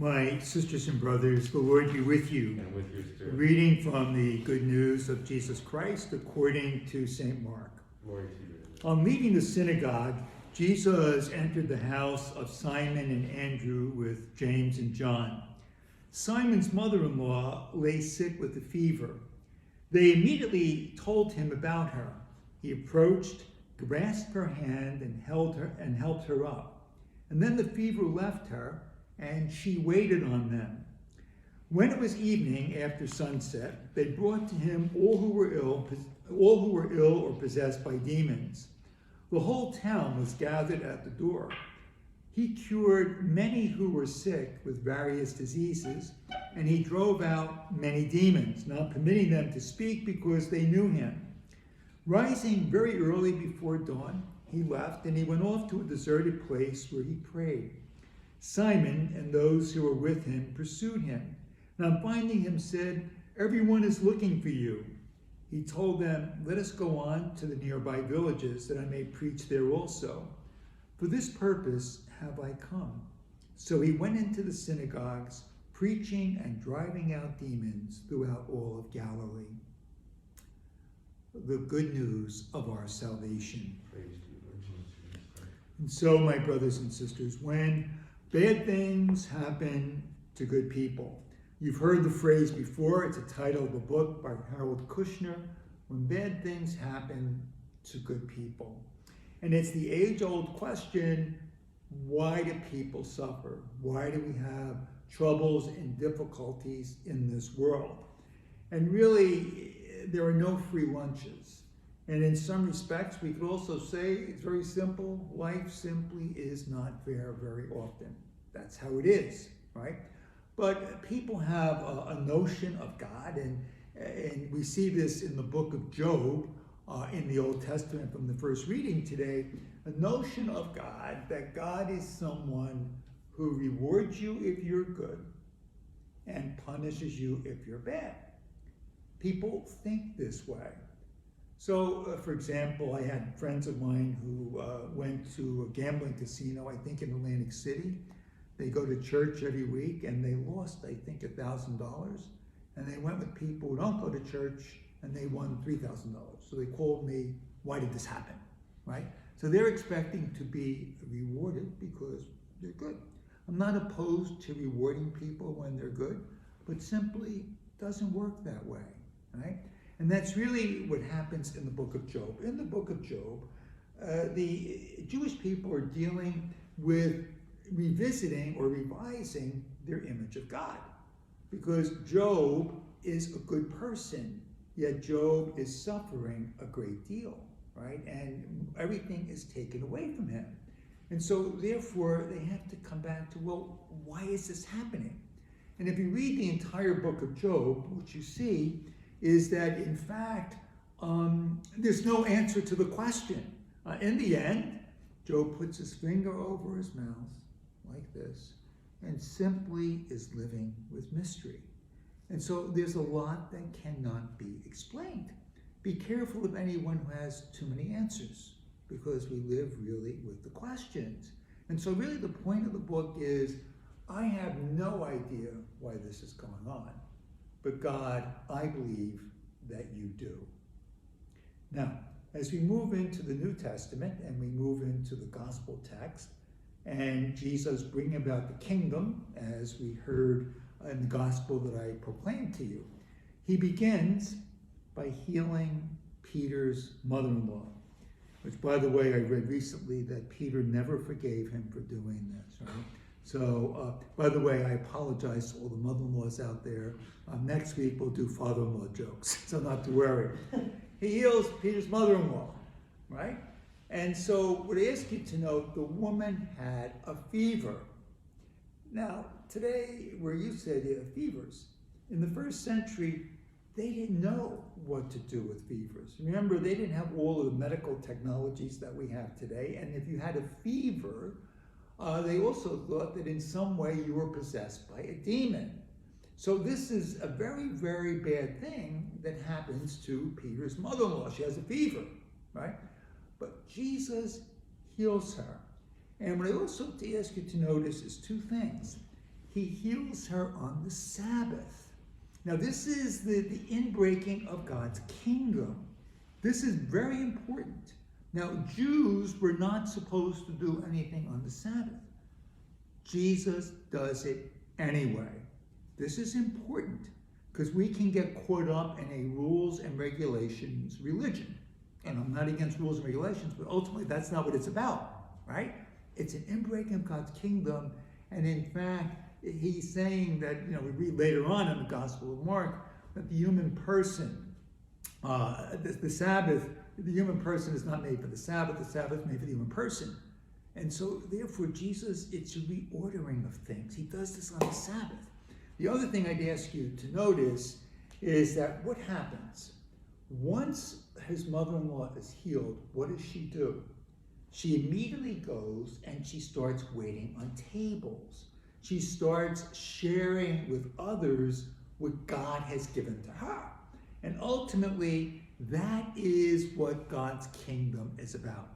My sisters and brothers, the Lord be with you. And with your spirit. Reading from the good news of Jesus Christ according to St. Mark. Glory to you. On leaving the synagogue, Jesus entered the house of Simon and Andrew with James and John. Simon's mother-in-law lay sick with a fever. They immediately told him about her. He approached, grasped her hand, and helped her up. And then the fever left her, and she waited on them. When it was evening after sunset, they brought to him all who were ill or possessed by demons. The whole town was gathered at the door. He cured many who were sick with various diseases, and he drove out many demons, not permitting them to speak because they knew him. Rising very early before dawn, he left, and he went off to a deserted place where he prayed. Simon and those who were with him pursued him, and on finding him said, "Everyone is looking for you." He told them, "Let us go on to the nearby villages, that I may preach there also. For this purpose have I come." So he went into the synagogues, preaching and driving out demons throughout all of Galilee. The good news of our salvation. Praise to you, Lord Jesus. And so, my brothers and sisters, when bad things happen to good people. You've heard the phrase before. It's a title of a book by Harold Kushner, When Bad Things Happen to Good People. And it's the age-old question, why do people suffer? Why do we have troubles and difficulties in this world? And really, there are no free lunches. And in some respects, we could also say, it's very simple, life simply is not fair very often. That's how it is, right? But people have a notion of God, and we see this in the book of Job, in the Old Testament from the first reading today, a notion of God, that God is someone who rewards you if you're good and punishes you if you're bad. People think this way. So, for example, I had friends of mine who went to a gambling casino, I think in Atlantic City. They go to church every week, and they lost, I think, $1,000. And they went with people who don't go to church, and they won $3,000. So they called me, "Why did this happen?" Right? So they're expecting to be rewarded because they're good. I'm not opposed to rewarding people when they're good, but simply doesn't work that way, right? And that's really what happens in the book of Job. In the book of Job, the Jewish people are dealing with revisiting or revising their image of God. Because Job is a good person, yet Job is suffering a great deal, right? And everything is taken away from him. And so therefore they have to come back to, well, why is this happening? And if you read the entire book of Job, what you see is that, in fact, there's no answer to the question. In the end, Job puts his finger over his mouth like this and simply is living with mystery. And so there's a lot that cannot be explained. Be careful of anyone who has too many answers, because we live really with the questions. And so really the point of the book is, I have no idea why this is going on. But God, I believe that you do. Now, as we move into the New Testament and we move into the gospel text, and Jesus bringing about the kingdom, as we heard in the gospel that I proclaimed to you, he begins by healing Peter's mother-in-law, which, by the way, I read recently that Peter never forgave him for doing this, right? So, by the way, I apologize to all the mother-in-laws out there. Next week, we'll do father-in-law jokes, so not to worry. He heals Peter's mother-in-law, right? And so what I ask you to note, the woman had a fever. Now, today, we're used to the idea of fevers. In the first century, they didn't know what to do with fevers. Remember, they didn't have all of the medical technologies that we have today. And if you had a fever, they also thought that in some way you were possessed by a demon. So this is a very, very bad thing that happens to Peter's mother-in-law. She has a fever, right? But Jesus heals her. And what I also ask you to notice is two things. he heals her on the Sabbath. Now, this is the inbreaking of God's kingdom. This is very important. Now, Jews were not supposed to do anything on the Sabbath. Jesus does it anyway. This is important because we can get caught up in a rules and regulations religion. And I'm not against rules and regulations, but ultimately that's not what it's about, right? It's an inbreaking of God's kingdom. And in fact, he's saying that, we read later on in the Gospel of Mark, that the human person, the Sabbath, the human person is not made for the Sabbath is made for the human person. And so, therefore, Jesus, it's a reordering of things. He does this on the Sabbath. The other thing I'd ask you to notice is that what happens? Once his mother-in-law is healed, what does she do? She immediately goes and she starts waiting on tables. She starts sharing with others what God has given to her. And ultimately, that is what God's kingdom is about.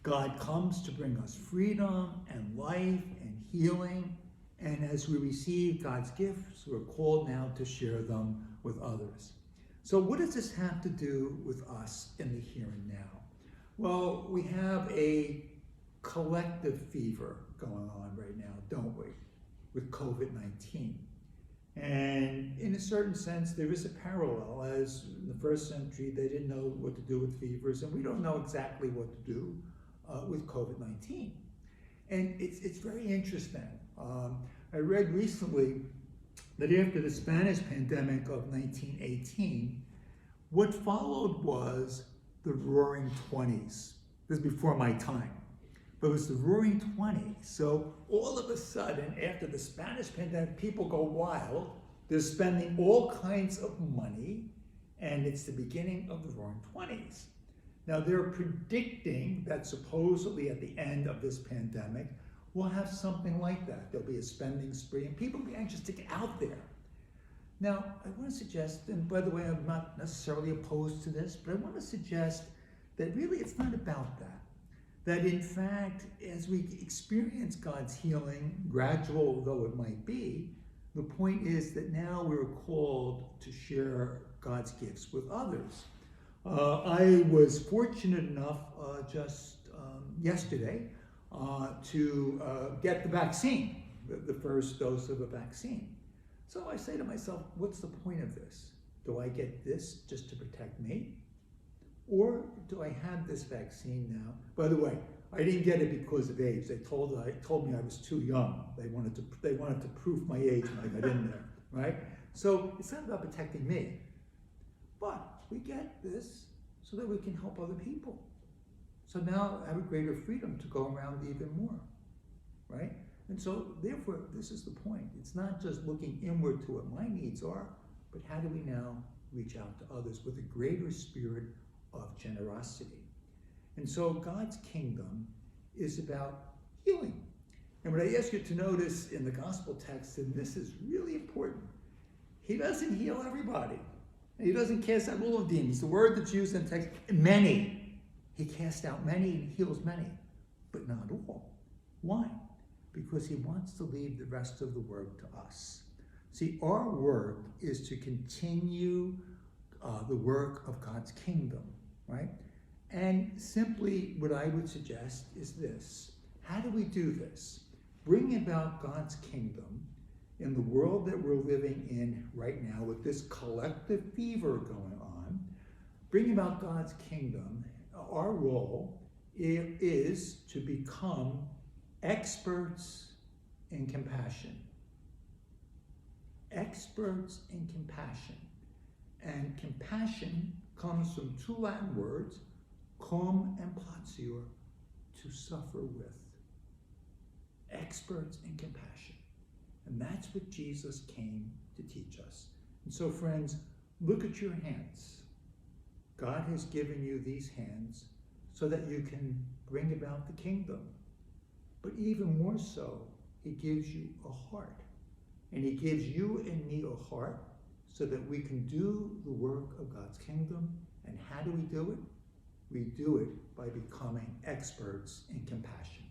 God comes to bring us freedom and life and healing. And as we receive God's gifts, we're called now to share them with others. So what does this have to do with us in the here and now? Well, we have a collective fever going on right now, don't we, with COVID-19. And in a certain sense, there is a parallel. As in the first century, they didn't know what to do with fevers, and we don't know exactly what to do with COVID-19. And it's very interesting. I read recently that after the Spanish pandemic of 1918, what followed was the Roaring Twenties. This is before my time, but it was the Roaring Twenties. So all of a sudden, after the Spanish pandemic, people go wild. They're spending all kinds of money, and it's the beginning of the Roaring Twenties. Now, they're predicting that supposedly at the end of this pandemic, we'll have something like that. There'll be a spending spree, and people will be anxious to get out there. Now, I want to suggest, and by the way, I'm not necessarily opposed to this, but I want to suggest that really it's not about that. That in fact, as we experience God's healing, gradual though it might be, the point is that now we're called to share God's gifts with others. I was fortunate enough just yesterday to get the vaccine, the first dose of a vaccine. So I say to myself, what's the point of this? Do I get this just to protect me? Or do I have this vaccine now? By the way, I didn't get it because of age. They told me I was too young. They wanted to prove my age when I got in there, right? So it's not about protecting me. But we get this so that we can help other people. So now I have a greater freedom to go around even more, right? And so therefore, this is the point. It's not just looking inward to what my needs are, but how do we now reach out to others with a greater spirit of generosity? And so God's kingdom is about healing. And what I ask you to notice in the gospel text, and this is really important, he doesn't heal everybody. He doesn't cast out all of demons. The word that's used in the text, many. He casts out many and heals many, but not all. Why? Because he wants to leave the rest of the work to us. See, our work is to continue the work of God's kingdom, right? And simply what I would suggest is this. How do we do this? Bring about God's kingdom in the world that we're living in right now with this collective fever going on. Bring about God's kingdom. Our role is to become experts in compassion. Experts in compassion. And compassion comes from two Latin words, cum and patior, to suffer with. Experts in compassion. And that's what Jesus came to teach us. And so, friends, look at your hands. God has given you these hands so that you can bring about the kingdom. But even more so, he gives you a heart. And he gives you and me a heart so that we can do the work of God's kingdom. And how do we do it? We do it by becoming experts in compassion.